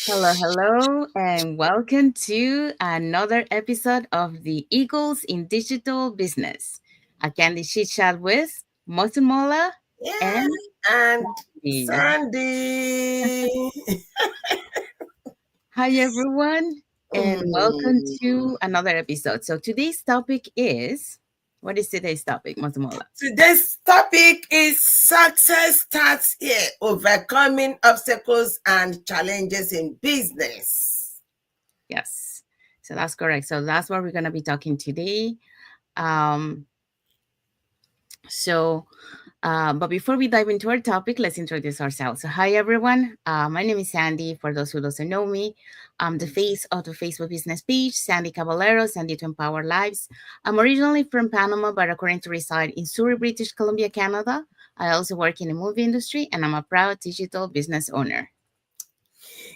Hello, hello, and welcome to another episode of the Eagles in Digital Business, a candy chit chat with Mosunmola Yeah, and and Sandy. Sandy. Hi, everyone, and welcome Hmm. to another episode. So today's topic is, what is today's topic, Mosunmola? Today's topic is success starts here, overcoming obstacles and challenges in business. Yes, so that's correct. So that's what we're going to be talking today. Um, so but before we dive into our topic, let's introduce ourselves. So, hi everyone. My name is Sandy. For those who doesn't know me, I'm the face of the Facebook business page, Sandy Caballero, Sandy to Empower Lives. I'm originally from Panama, but according to reside in Surrey, British Columbia, Canada. I also work in the movie industry, and I'm a proud digital business owner.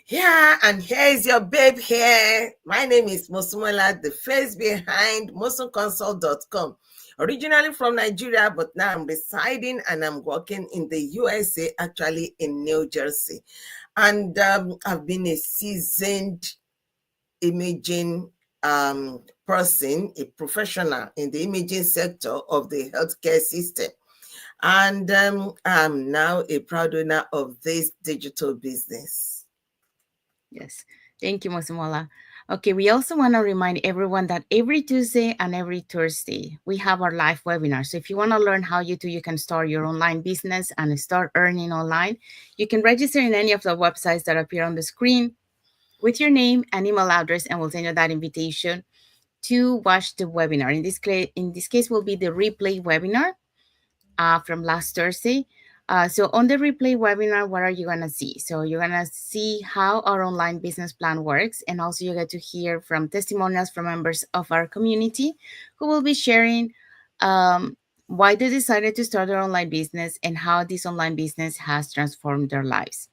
Yeah, and here is your babe here. My name is Mosunmola, the face behind mosunconsult.com. Originally from Nigeria, but now I'm residing and I'm working in the USA, actually in New Jersey. And I've been a seasoned imaging person, a professional in the imaging sector of the healthcare system. And I'm now a proud owner of this digital business. Yes. Thank you, Mosumola. Okay, we also want to remind everyone that every Tuesday and every Thursday, we have our live webinar. So if you want to learn how you can start your online business and start earning online, you can register in any of the websites that appear on the screen with your name and email address, and we'll send you that invitation to watch the webinar. In this case, will be the replay webinar from last Thursday. So on the replay webinar, what are you gonna see? So you're gonna see how our online business plan works, and also you get to hear from testimonials from members of our community who will be sharing why they decided to start their online business and how this online business has transformed their lives.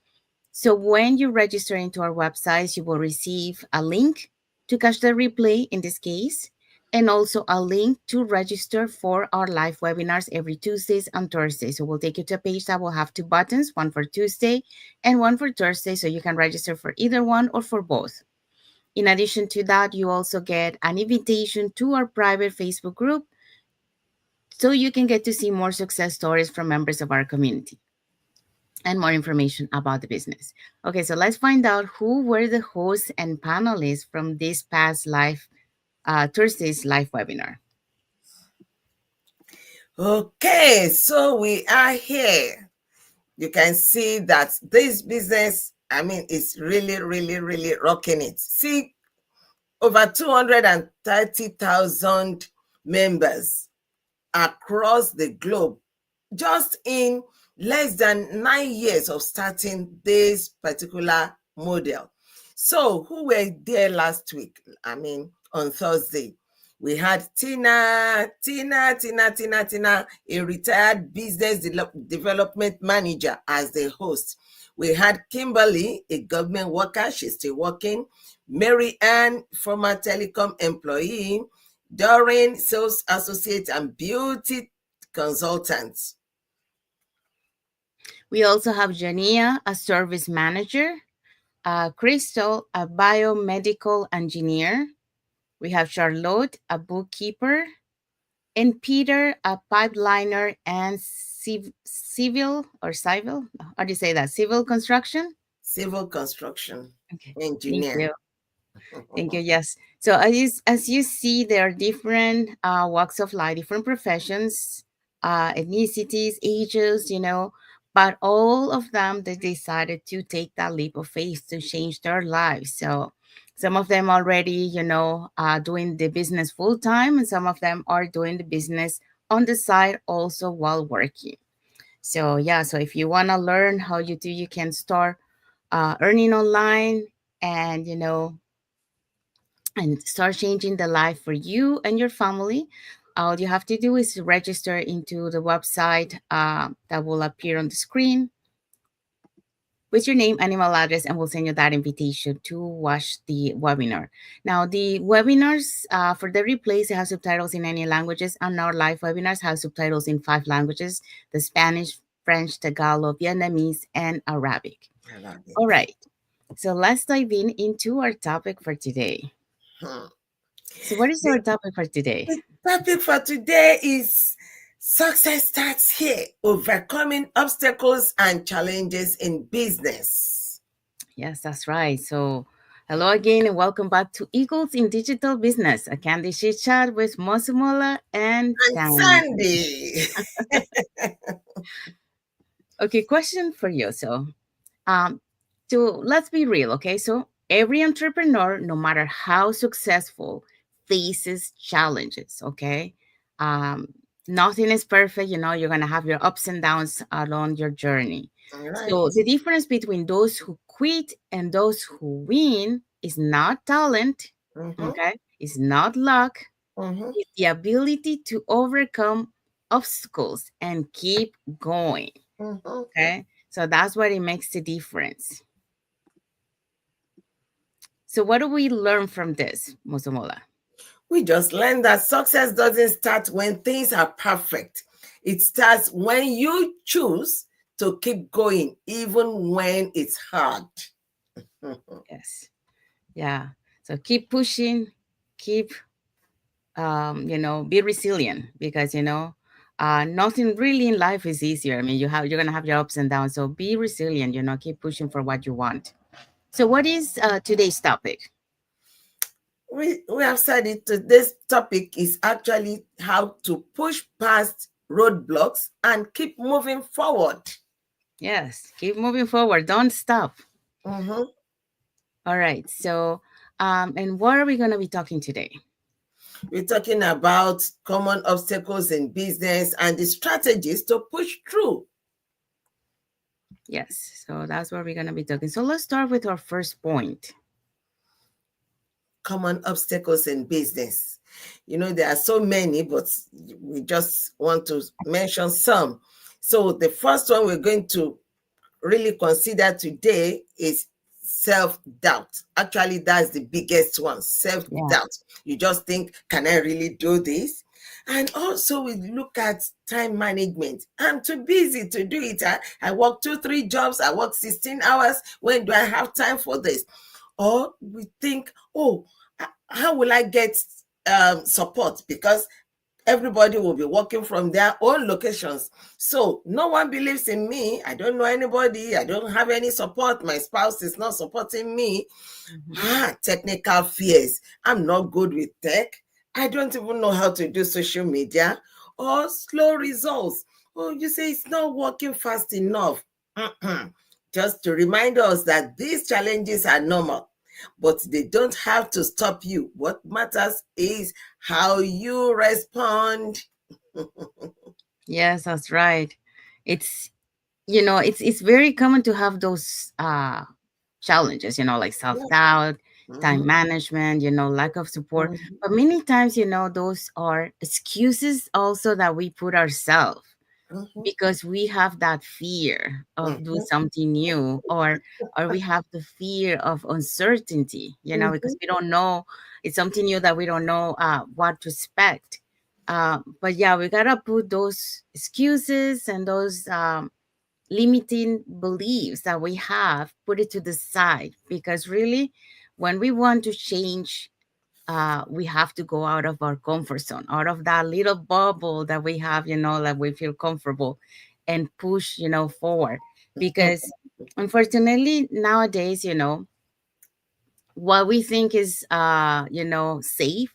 So when you register into our website, you will receive a link to catch the replay in this case, and also a link to register for our live webinars every Tuesdays and Thursdays. So we'll take you to a page that will have two buttons, one for Tuesday and one for Thursday, so you can register for either one or for both. In addition to that, you also get an invitation to our private Facebook group so you can get to see more success stories from members of our community and more information about the business. Okay, so let's find out who were the hosts and panelists from this past live Thursday's live webinar. Okay, so we are here. You can see that this business, I mean, is really, really, really rocking it. See, over 230,000 members across the globe just in less than 9 years of starting this particular model. So, who were there last week? I mean, on Thursday, we had Tina, a retired business development manager, as the host. We had Kimberly, a government worker, she's still working. Mary Ann, former telecom employee. Doreen, sales associate and beauty consultant. We also have Jania, a service manager, Crystal, a biomedical engineer. We have Charlotte, a bookkeeper, and Peter, a pipeliner and civil, how do you say that? Civil construction? Civil construction Okay, thank engineer. you. Thank you. Yes. So as you see, there are different walks of life, different professions, ethnicities, ages, but all of them they decided to take that leap of faith to change their lives. So some of them already, doing the business full time, and some of them are doing the business on the side also while working. So yeah, so if you want to learn how you can start earning online and start changing the life for you and your family, all you have to do is register into the website that will appear on the screen with your name and email address, and we'll send you that invitation to watch the webinar. Now, the webinars for the replays have subtitles in any languages, and our live webinars have subtitles in 5 languages: the Spanish, French, Tagalog, Vietnamese, and Arabic. I love All it. right. So let's dive in into our topic for today. Hmm. So what is our The, topic for today? the topic for today is success starts here, overcoming obstacles and challenges in business. Yes, that's right. So hello again and welcome back to Eagles in Digital Business, a candy chit chat with Mosunmola and And Sandy. Sandy. Okay, question for you. Um, to let's be real, okay? So every entrepreneur, no matter how successful, faces challenges, okay? Um, Nothing is perfect, you're gonna have your ups and downs along your journey. All right. So the difference between those who quit and those who win is not talent, Mm-hmm, okay? It's not luck, mm-hmm, it's the ability to overcome obstacles and keep going. mm-hmm. Okay. So that's what it makes the difference. So what do we learn from this, Musumola? We just learned that success doesn't start when things are perfect. It starts when you choose to keep going, even when it's hard. Mhm. Yes. Yeah. So keep pushing, keep be resilient because nothing really in life is easier. I mean, you're gonna have your ups and downs. So be resilient, keep pushing for what you want. So what is today's topic? We have said it. Today's topic is actually how to push past roadblocks and keep moving forward. Yes, keep moving forward. Don't stop. Mhm. All right. So and what are we gonna be talking today? We're talking about common obstacles in business and the strategies to push through. Yes, so that's what we're going to be talking. So let's start with our first point. Common obstacles in business. There are so many, but we just want to mention some. So, the first one we're going to really consider today is self doubt. Actually, that's the biggest one, self Yeah. doubt. You just think, can I really do this? And also, we look at time management. I'm too busy to do it. I work 2, 3 jobs, I work 16 hours. When do I have time for this? Or we think, oh, how will I get support? Because everybody will be working from their own locations. So no one believes in me. I don't know anybody. I don't have any support. My spouse is not supporting me. Mhm. Technical fears. I'm not good with tech. I don't even know how to do social media, or slow results. Oh, you say it's not working fast enough. Just to remind us that these challenges are normal, but they don't have to stop you. What matters is how you respond. Yes, that's right. It's it's very common to have those challenges, like Yeah. self-doubt, time Mhm, management, lack of support. mhm, But many times, those are excuses also that we put ourselves mhm, because we have that fear of doing mhm, something new, or we have the fear of uncertainty, because mhm, we don't know, it's something new that we don't know what to expect. But yeah, we gotta put those excuses and those limiting beliefs that we have, put it to the side, because really when we want to change, we have to go out of our comfort zone, out of that little bubble that we have, that we feel comfortable, and push, forward. mhm, Because unfortunately, nowadays, what we think is, safe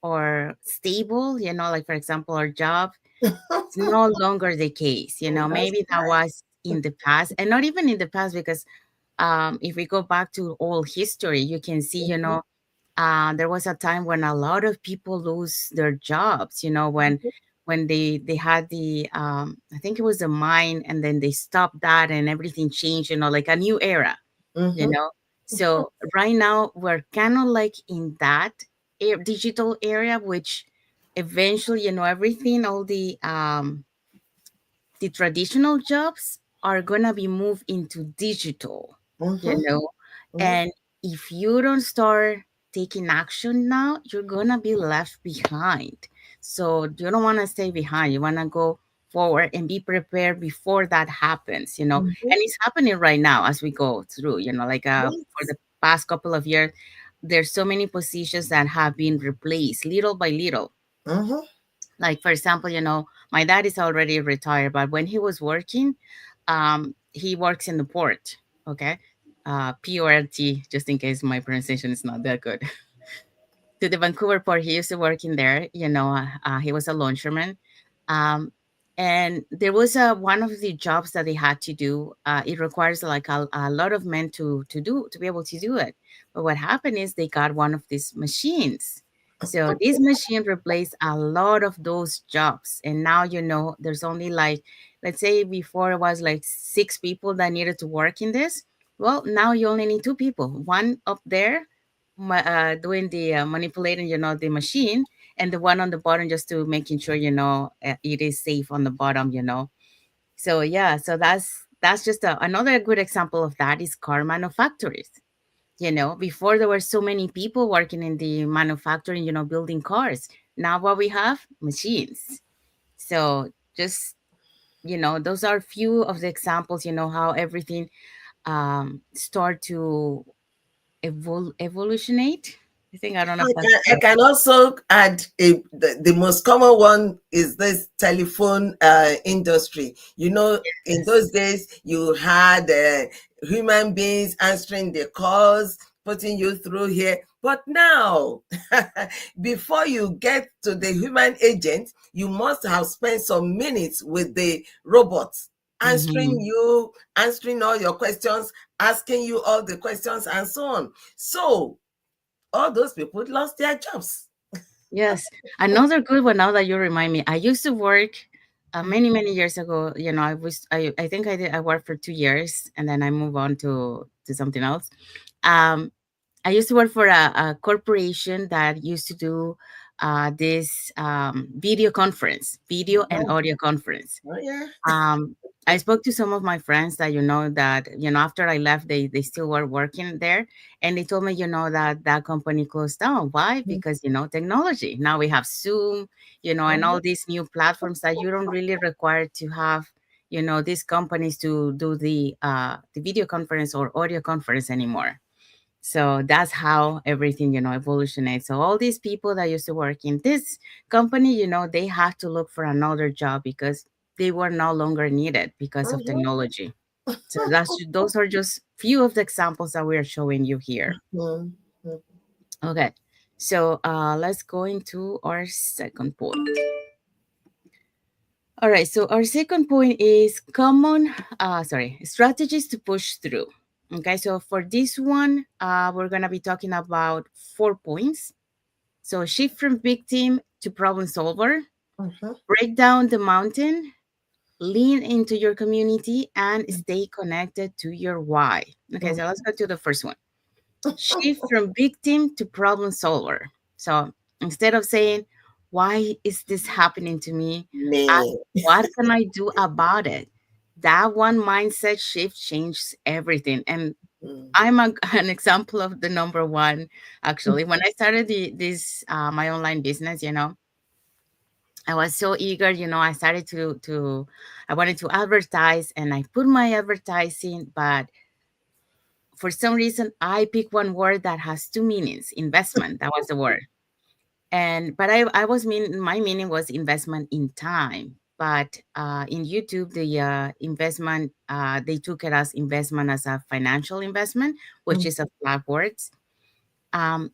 or stable, like for example, our job, it's no longer the case. That's Maybe that right. was in the past, and not even in the past, because if we go back to old history, you can see, Mhm, there was a time when a lot of people lose their jobs, when they had the I think it was a mine, and then they stopped that and everything changed, like a new era, you mhm, know so right now we're kind of like in that digital area, which eventually, everything, all the traditional jobs are gonna be moved into digital, you mhm, know, mhm, and if you don't start taking action now, you're gonna be left behind. So you don't want to stay behind. You want to go forward and be prepared before that happens, you know. Mhm. And it's happening right now as we go through, you know, like for Yes. the past couple of years, there's so many positions that have been replaced little by little. Mhm. Like for example, you know, my dad is already retired, but when he was working, he works in the port. Okay. Port, just in case my pronunciation is not that good. To the Vancouver port. He used to work in there. You know, he was a longshoreman. Um, and there was one of the jobs that they had to do. It requires like a lot of men to be able to do it. But what happened is they got one of these machines. So this machine replaced a lot of those jobs. And now, you know, there's only like, let's say before it was like six people that needed to work in this. Well, now you only need two people, one up there doing the manipulating, you know, the machine, and the one on the bottom just to making sure, you know, it is safe on the bottom, you know. So yeah, so that's just another good example of that is car manufacturers. You know, before there were so many people working in the manufacturing, you know, building cars. Now what we have, machines. So just, you know, those are few of the examples, you know, how everything start to evolutionate. I think, I don't know if that's I the can also add the most common one is this telephone industry. You know, in yes. those days, you had human beings answering the calls, putting you through here. But now, before you get to the human agent, you must have spent some minutes with the robots answering Mhm. you, answering all your questions, asking you all the questions, and so on. So, all those people lost their jobs. Yes. Another good one, now that you remind me, I used to work many, many years ago. You know, I think I worked for 2 years and then I moved on to something else. Um, I used to work for a corporation that used to do this video and Oh, audio conference. oh yeah. um I spoke to some of my friends that, you know, that, you know, after I left, they still were working there, and they told me, you know, that that company closed down. Why? Because, you know, technology. Now we have Zoom, you know, and all these new platforms that you don't really require to have, you know, these companies to do the video conference or audio conference anymore. So that's how everything, you know, evolutionates. So all these people that used to work in this company, you know, they had to look for another job because they were no longer needed because of Mhm, technology. So those are just few of the examples that we are showing you here. mhm, Okay. So let's go into our second point. All right. So our second point is strategies to push through. Okay. So for this one, we're going to be talking about 4 points. So shift from victim to problem solver, mhm, break down the mountain, lean into your community, and stay connected to your why. Okay, mhm. so let's go to the first one. Shift from victim to problem solver. So instead of saying, why is this happening to me? Ask, Me. what can I do about it? That one mindset shift changes everything. And Mm, I'm an example of the number one. Actually, when I started this my online business, you know, I was so eager. You know, I started to I wanted to advertise, and I put my advertising, but for some reason I picked one word that has two meanings. Investment, that was the word. And but I was my meaning was investment in time. But in YouTube, the investment, they took it as investment as a financial investment, which mm, is a flag words. Um,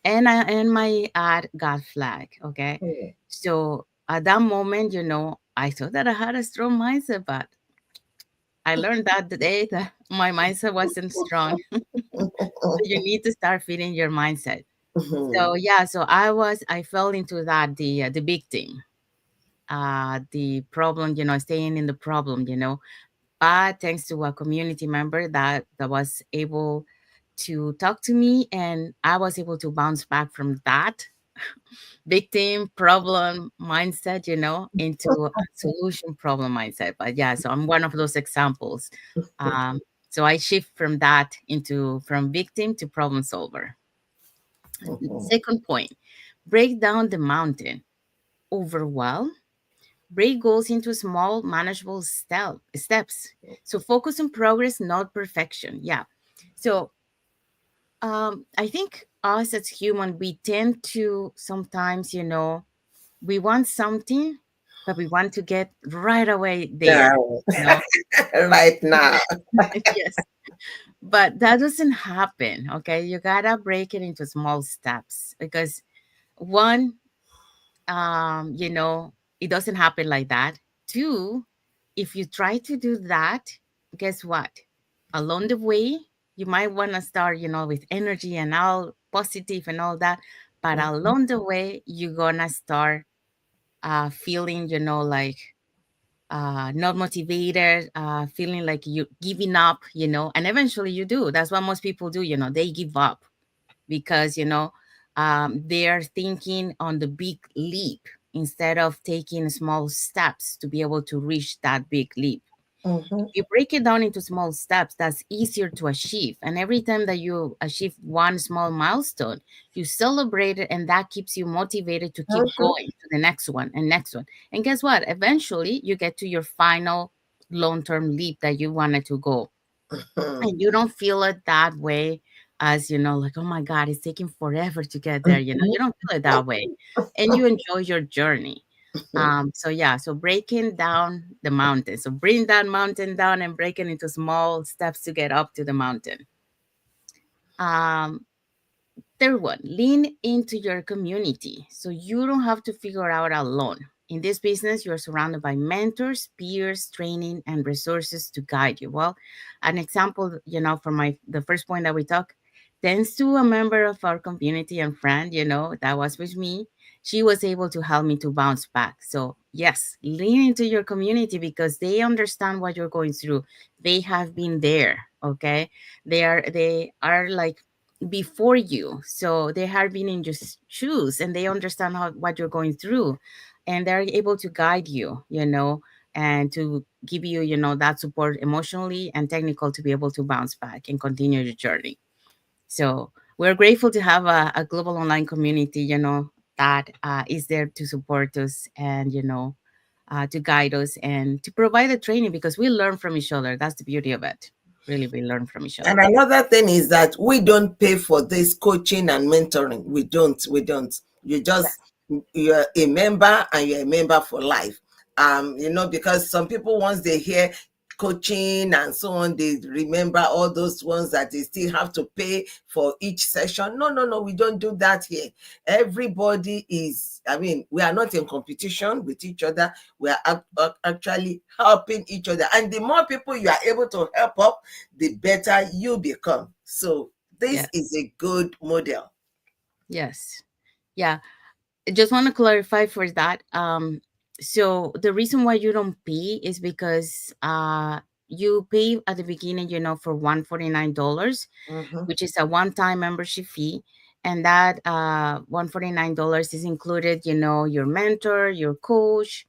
and my ad got flagged. Okay, mm, so at that moment, you know, I thought that I had a strong mindset, but I learned that the day that my mindset wasn't strong. So you need to start feeding your mindset. So mhm, yeah, so I fell into that, the victim, the problem, you know, staying in the problem, you know. But thanks to a community member that was able to talk to me, and I was able to bounce back from that victim problem mindset, you know, into a solution problem mindset. But yeah, so I'm one of those examples. Um, so I shift from that into from victim to problem solver. mhm, Second point, break down the mountain. Overwhelm, Break goals into small, manageable steps. So focus on progress, not perfection. Yeah. So I think us as human, we tend to sometimes, we want something, but we want to get right away there. Now, You know? right now. Yes. But that doesn't happen. Okay. You gotta break it into small steps because one, it doesn't happen like that. Two, if you try to do that, guess what? Along the way, you might want to start, with energy and all positive and all that. But Mhm, along the way, you're gonna start feeling, like not motivated, feeling like you're giving up, and eventually you do. That's what most people do, they give up because they are thinking on the big leap instead of taking small steps to be able to reach that big leap. mhm, You break it down into small steps, that's easier to achieve, and every time that you achieve one small milestone, you celebrate it, and that keeps you motivated to keep mhm, going to the next one and next one. And guess what, eventually you get to your final long-term leap that you wanted to go, mhm, and you don't feel it that way as like, oh my god, it's taking forever to get there. You mhm, don't feel it that way, and you enjoy your journey. So yeah, so breaking down the mountain, so bring that mountain down and break it into small steps to get up to the mountain. um Third one, lean into your community. So you don't have to figure out alone. In this business, you're surrounded by mentors, peers, training, and resources to guide you. Well, an example, for the first point that we talked, thanks to a member of our community and friend, that was with me. She was able to help me to bounce back. So yes, lean into your community because they understand what you're going through. They have been there. Okay. They are like before you, so they have been in your shoes and they understand what you're going through, and they're able to guide you, and to give you, that support emotionally and technical to be able to bounce back and continue your journey. So we're grateful to have a global online community, that is there to support us and to guide us and to provide the training, because we learn from each other. That's the beauty of it. Really, we learn from each And other. another thing is that we don't pay for this coaching and mentoring. We don't. We don't. You just, you're a member and you're a member for life. Because some people, once they hear coaching and so on, they remember all those ones that they still have to pay for each session. No, no, no, we don't do that here. Everybody is, I mean, we are not in competition with each other. We are actually helping each other. And the more people you are able to help up, the better you become. So this is Yes, a good model. yes. Yeah, I just want to clarify for that. So the reason why you don't pay is because you pay at the beginning, for $149, Mm-hmm, which is a one-time membership fee, and that $149 is included, your mentor, your coach,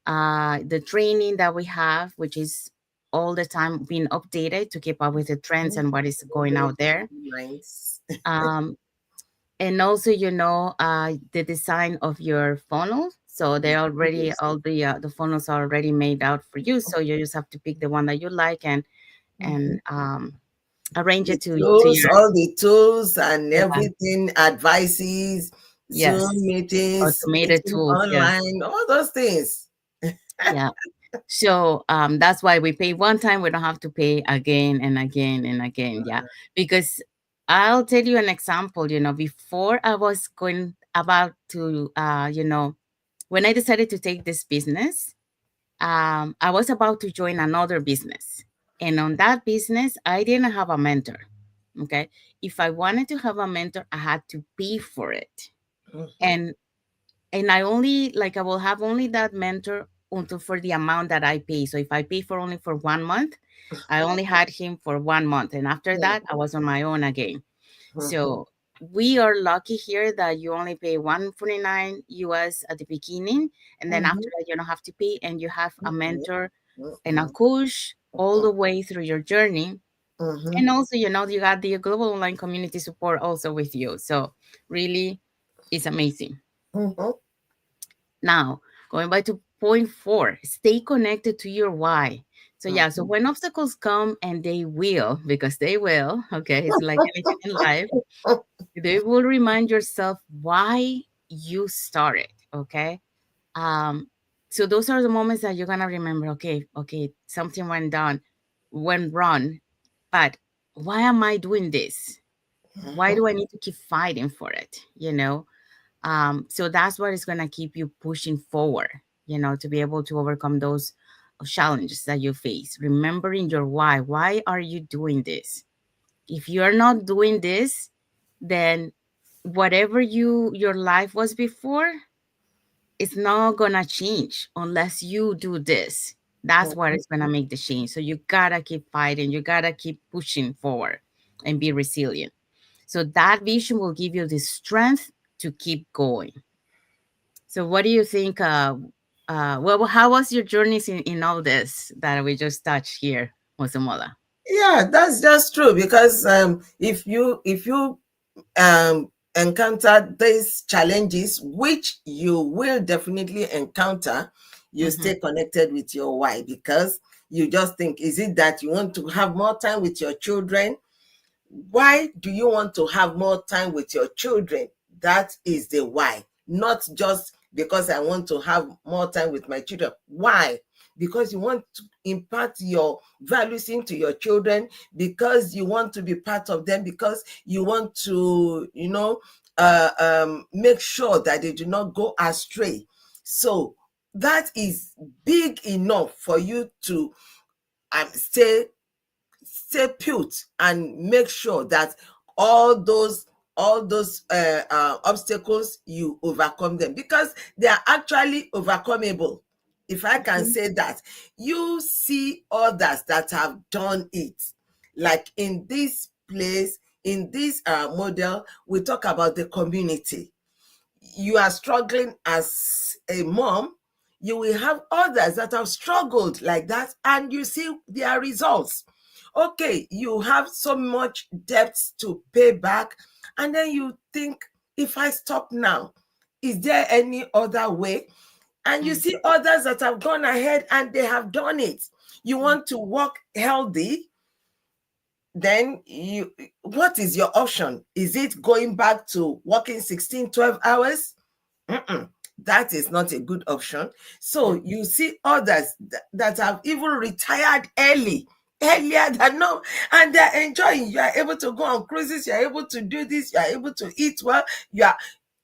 the training that we have, which is all the time being updated to keep up with the trends and what is going very out there. nice. Um, and also the design of your funnel, so they're already Yes. all the funnels are already made out for you, so you just have to pick the one that you like and Mhm. arrange The it to tools, your. all the tools and Yeah. everything, advices, Zoom Yes, meetings, automated meeting tools. Yes. online, all those things. Yeah. So that's why we pay one time. We don't have to pay again and again and again. Yeah, because I'll tell you an example. Before I was going about to, when I decided to take this business, I was about to join another business. And on that business, I didn't have a mentor. Okay. If I wanted to have a mentor, I had to pay for it. Mhm, And I only, like, I will have only that mentor until for the amount that I pay. So if I pay for only for 1 month, I only had him for 1 month. And after that, I was on my own again. mhm, So we are lucky here that you only pay 149 US at the beginning, and then after mhm, that you don't have to pay, and you have a mhm, mentor and a mhm, coach all the way through your journey. mhm, And also, you got the global online community support also with you. So really, it's amazing. mhm, Now, going back to point four, stay connected to your why. So yeah, so Mhm. when obstacles come, and they will, because they will, okay, it's like anything in life, they will remind yourself why you started, okay? Um, so those are the moments that you're gonna remember, okay, something went wrong, but why am I doing this? Why Mhm. do I need to keep fighting for it? So that's what is gonna keep you pushing forward, to be able to overcome those challenges that you face. Remembering your why. Why are you doing this? If you're not doing this, then whatever your life was before, it's not gonna change unless you do this. That's what is gonna make the change. So you gotta keep fighting, you gotta keep pushing forward and be resilient. So that vision will give you the strength to keep going. So what do you think? Well, how was your journeys in all this that we just touched here, Mosunmola? Yeah, that's just true because if you encounter these challenges, which you will definitely encounter, you Mm-hmm. stay connected with your why, because you just think, is it that you want to have more time with your children? Why do you want to have more time with your children? That is the why, not just because I want to have more time with my children. Why? Because you want to impart your values into your children, because you want to be part of them, because you want to, make sure that they do not go astray. So that is big enough for you to stay put and make sure that all those obstacles, you overcome them, because they are actually overcomable, if I can Mm-hmm. say that. You see others that have done it, like in this place, in this model, we talk about the community. You are struggling as a mom, you will have others that have struggled like that, and you see their results. Okay, you have so much debt to pay back, and then you think, if I stop now, is there any other way? And you see others that have gone ahead and they have done it. You want to walk healthy, then what is your option? Is it going back to working 16-12 hours? Mm-mm. That is not a good option. So you see others that have even retired earlier than no, and they're enjoying. You are able to go on cruises, you are able to do this, you are able to eat well, you are,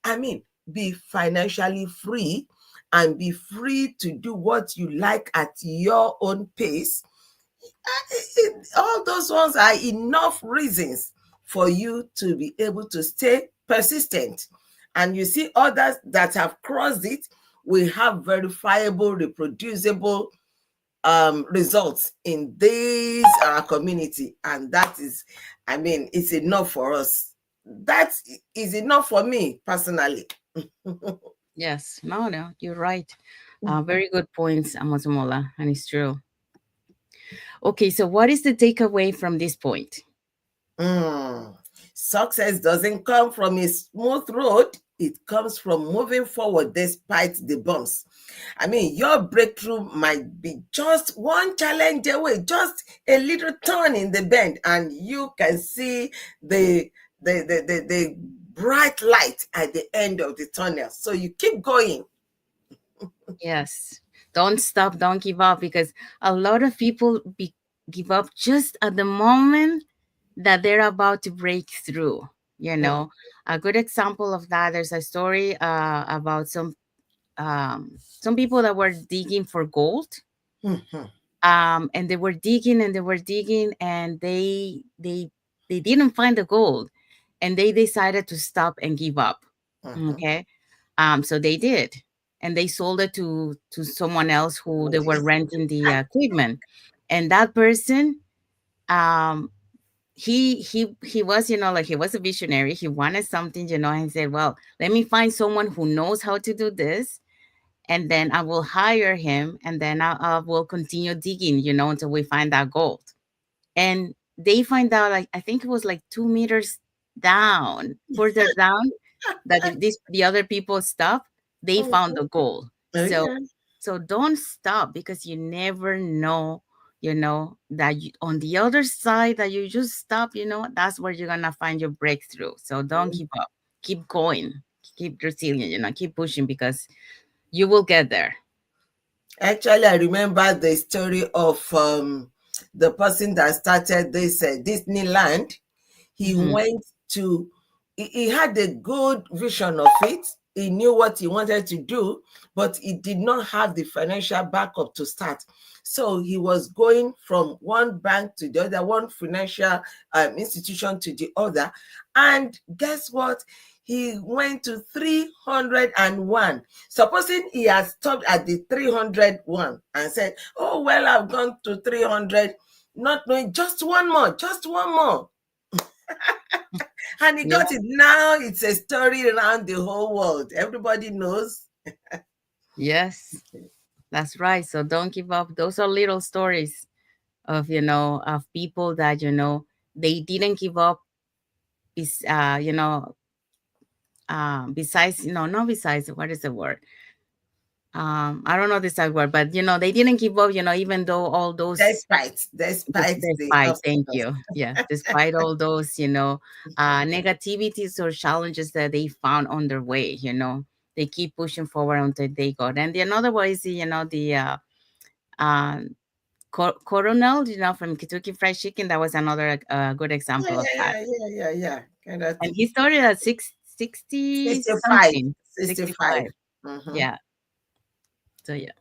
I mean, be financially free and be free to do what you like at your own pace. All those ones are enough reasons for you to be able to stay persistent. And you see others that have crossed it, we have verifiable, reproducible results in this community. And that is, I mean, it's enough for us. That is enough for me personally. Yes, no, you're right. Very good points, Amazomola, and it's true. Okay, so what is the takeaway from this point? Mm. Success doesn't come from a smooth road, it comes from moving forward despite the bumps. I mean, your breakthrough might be just one challenge away, just a little turn in the bend, and you can see the bright light at the end of the tunnel. So you keep going. Yes, don't stop, don't give up, because a lot of people give up just at the moment that they're about to break through. You Mm, know, a good example of that. There's a story about some people that were digging for gold, mhm, and they were digging and they were digging, and they didn't find the gold, and they decided to stop and give up. mhm. Okay, so they did, and they sold it to someone else who they were Yes. renting the equipment, and that person, um he was, like, he was a visionary. He wanted something, and said, well, let me find someone who knows how to do this, and then I will hire him, and then I will continue digging, until we find that gold. And they find out, like, I think it was like 2 meters down, further down, that the other people stopped. They Mm, found the gold. So okay. So don't stop, because you never know, that on the other side that you just stop, that's where you're gonna find your breakthrough. So don't give up. Keep going. Keep resilient, keep pushing, because you will get there. Actually, I remember the story of the person that started this Disneyland. He Hmm. went to he had a good vision of it. He knew what he wanted to do, but he did not have the financial backup to start. So he was going from one bank to the other, one financial institution to the other. And guess what? He went to 301. Supposing he had stopped at the 301 and said, "Oh, well, I've gone to 300," not knowing just one more. And he Yeah. got it. Now it's a story around the whole world. Everybody knows. Yes, that's right. So don't give up. Those are little stories of, of people that, they didn't give up. Is besides, no, not besides, what is the word? I don't know this exact word, but they didn't give up, even though all those, Despite the despite, thank obstacles. you. Yeah, despite all those, negativities or challenges that they found on their way, they keep pushing forward until they got. And the another one is, the uh, Coronel, from Kentucky Fried Chicken. That was another good Yeah, example of yeah, that. yeah, yeah, yeah, yeah. Kind of And thing. he started at 60 65. something, 65. 65. Mm-hmm. Yeah. So yeah.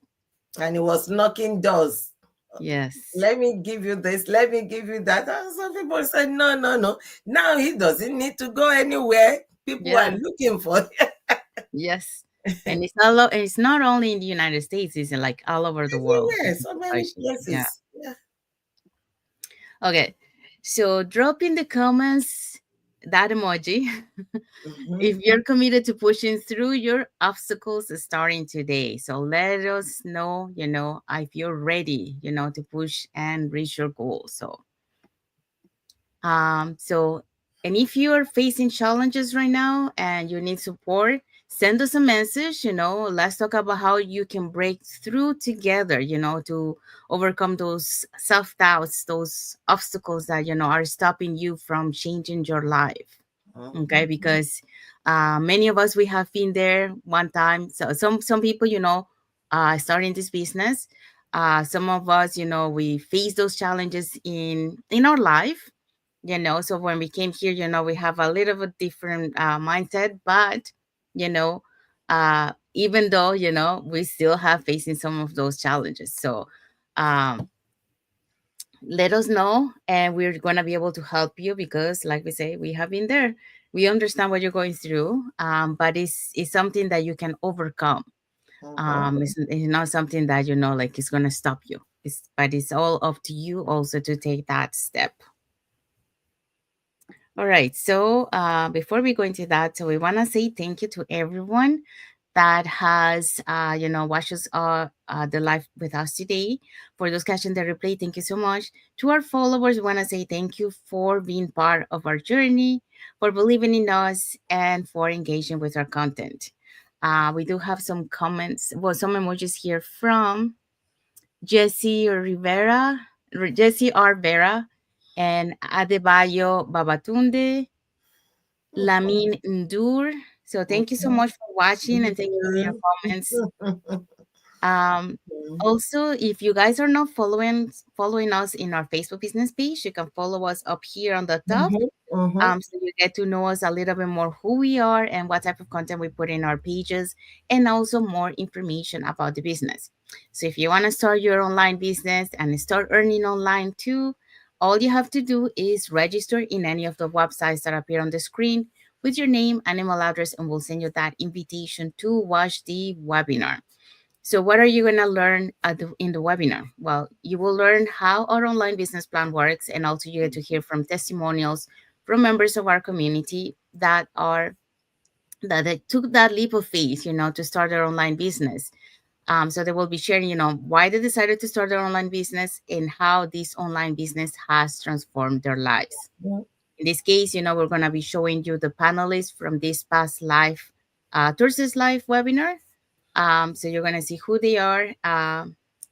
And he was knocking doors. Yes. Let me give you this, let me give you that. And some people said, no, no, no. Now he doesn't need to go anywhere. People are Yeah. looking for him. Yes. And it's not only in the United States, it's like all over the world. Everywhere, so many Yeah. places. Yeah. Okay. So drop in the comments that emoji Mm-hmm. if you're committed to pushing through your obstacles starting today. So let us know, if you're ready, to push and reach your goal. So, and if you are facing challenges right now and you need support, send us a message. Let's talk about how you can break through together, to overcome those self doubts, those obstacles that, are stopping you from changing your life. Okay, Mm-hmm. because many of us, we have been there one time. So some people, starting this business, some of us, we face those challenges in our life. So when we came here, we have a little bit different mindset, but you know even though, we still have facing some of those challenges. So um let us know, and we're going to be able to help you, because like we say, we have been there. We understand what you're going through, but it's something that you can overcome. Mm-hmm. It's not something that, like, it's going to stop you. But it's all up to you also to take that step. All right. So before we go into that, so we want to say thank you to everyone that has, watched us the live with us today. For those catching the replay, thank you so much. To our followers, we want to say thank you for being part of our journey, for believing in us, and for engaging with our content. We do have some comments, well, some emojis here from Jesse R. Vera, and Adebayo Babatunde, Lamin Ndur. So thank you so much for watching, and thank you for your comments. Um, Also, if you guys are not following us in our Facebook business page, you can follow us up here on the top. Mm-hmm. Mm-hmm. So you get to know us a little bit more, who we are and what type of content we put in our pages, and also more information about the business. So if you want to start your online business and start earning online too, all you have to do is register in any of the websites that appear on the screen with your name and email address, and we'll send you that invitation to watch the webinar. So what are you going to learn in the webinar? Well, you will learn how our online business plan works, and also you get to hear from testimonials from members of our community that they took that leap of faith, to start their online business. So they will be sharing, why they decided to start their online business and how this online business has transformed their lives. In this case, we're going to be showing you the panelists from this past live Thursday's live webinar. So you're gonna see who they are,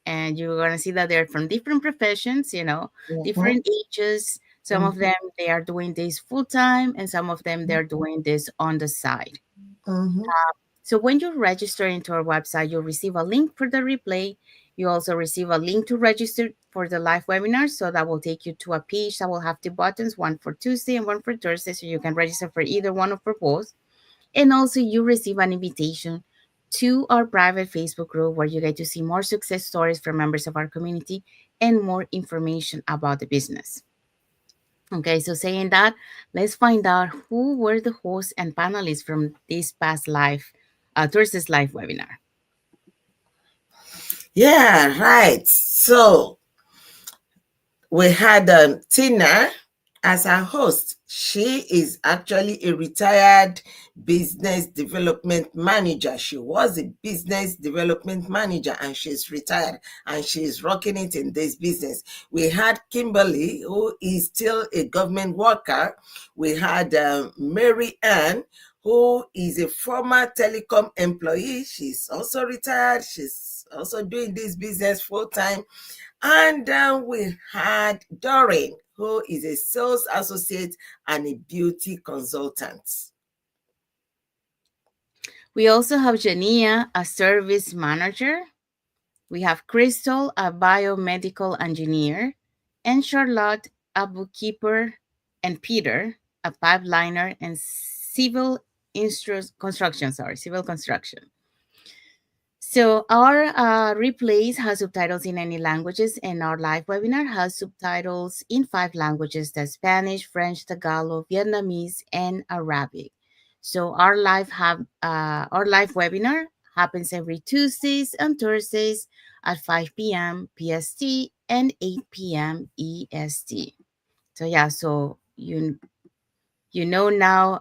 and you're gonna see that they're from different professions, Mhm, different ages. Some of mhm, them they are doing this full time, and some of them they're doing this on the side. mhm. So when you register into our website, you'll receive a link for the replay. You also receive a link to register for the live webinar. So that will take you to a page that will have two buttons, one for Tuesday and one for Thursday. So you can register for either one or for both. And also you receive an invitation to our private Facebook group where you get to see more success stories from members of our community and more information about the business. Okay, so saying that, let's find out who were the hosts and panelists from this past live, Thursday's live webinar. Yeah, right. So we had Tina as our host. She is actually a retired business development manager. She was a business development manager and she's retired and she's rocking it in this business. We had Kimberly, who is still a government worker. We had Mary Ann, who is a former telecom employee. She's also retired. She's also doing this business full time. And then we had Doreen, who is a sales associate and a beauty consultant. We also have Jania, a service manager. We have Crystal, a biomedical engineer, and Charlotte, a bookkeeper, and Peter, a pipeliner and civil construction. So our replays have subtitles in any languages, and our live webinar has subtitles in 5 languages: that's Spanish, French, Tagalog, Vietnamese, and Arabic. So our live webinar happens every Tuesdays and Thursdays at 5 p.m. PST and 8 p.m. EST. So yeah, so you know now,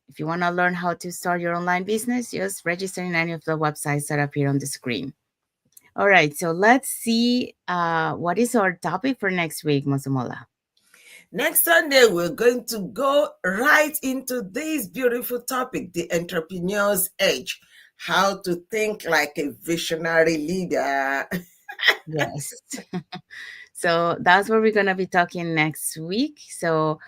if you want to learn how to start your online business, just register in any of the websites that appear on the screen. All right, so let's see what is our topic for next week, Mosunmola. Next Sunday, we're going to go right into this beautiful topic, the entrepreneur's edge, how to think like a visionary leader. Yes. So that's what we're going to be talking next week. So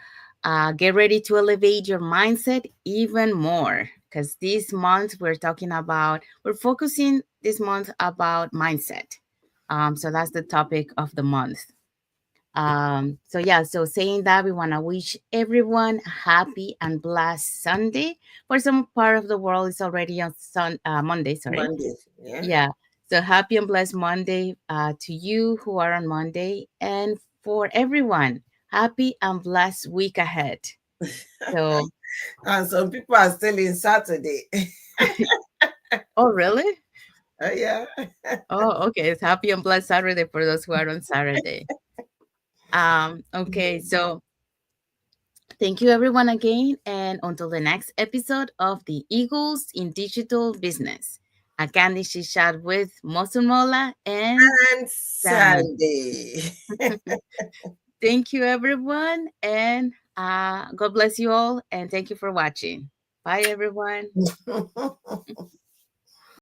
get ready to elevate your mindset even more, because this month we're focusing this month about mindset. So that's the topic of the month. So yeah, so saying that, we want to wish everyone a happy and blessed Sunday. For some part of the world, it's already on Monday, sorry. Monday. Yeah. Yeah. So happy and blessed Monday to you who are on Monday, and for everyone, happy and blessed week ahead. So, And some people are still in Saturday. oh, really? Oh, yeah. Oh, okay. It's happy and blessed Saturday for those who are on Saturday. Okay. So thank you everyone again. And until the next episode of the Eagles in Digital Business. A Candy She Chat with Mosunmola and And Sandy. Sunday. Thank you everyone. And God bless you all. And thank you for watching. Bye everyone.